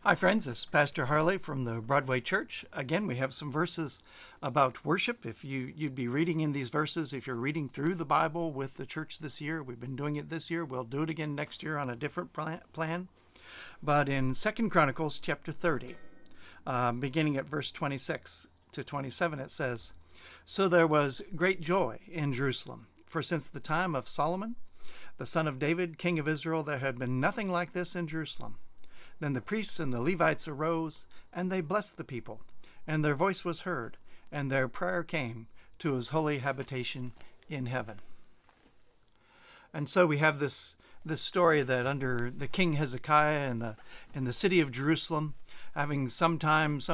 Hi, friends. This is Pastor Harley from the Broadway Church. Again, we have some verses about worship. If you'd be reading in these verses, if you're reading through the Bible with the church this year, we've been doing it this year. We'll do it again next year on a different plan. But in 2 Chronicles chapter 30, beginning at verse 26 to 27, it says, "So there was great joy in Jerusalem, for since the time of Solomon, the son of David, king of Israel, there had been nothing like this in Jerusalem. Then the priests and the Levites arose, and they blessed the people, and their voice was heard, and their prayer came to his holy habitation in heaven." And so we have this story that under the King Hezekiah in the city of Jerusalem, having some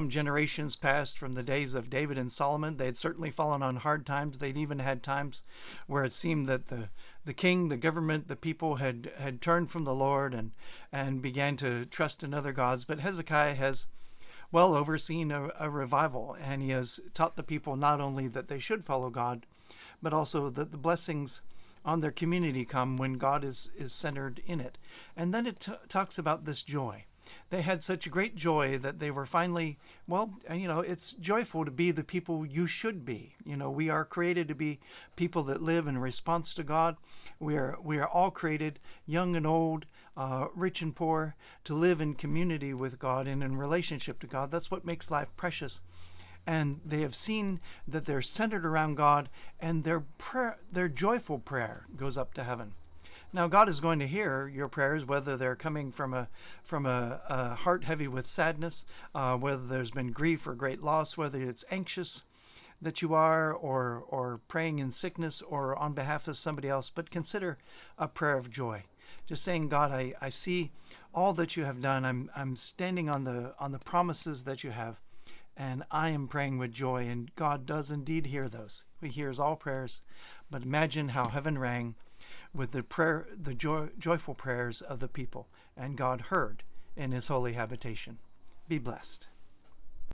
generations passed from the days of David and Solomon, they had certainly fallen on hard times. They'd even had times where it seemed that the king, the government, the people had turned from the Lord and began to trust in other gods. But Hezekiah has overseen a revival, and he has taught the people not only that they should follow God, but also that the blessings on their community come when God is centered in it. And then it talks about this joy. They had such great joy that they were finally, it's joyful to be the people you should be. We are created to be people that live in response to God. We are all created, young and old, rich and poor, to live in community with God and in relationship to God. That's what makes life precious. And they have seen that they're centered around God, and their joyful prayer goes up to heaven. Now, God is going to hear your prayers, whether they're coming from a heart heavy with sadness, whether there's been grief or great loss, whether it's anxious that you are, or praying in sickness or on behalf of somebody else. But consider a prayer of joy. Just saying, God, I see all that you have done. I'm standing on the promises that you have, and I am praying with joy. And God does indeed hear those. He hears all prayers. But imagine how heaven rang with the joyful prayers of the people, and God heard in his holy habitation. Be blessed.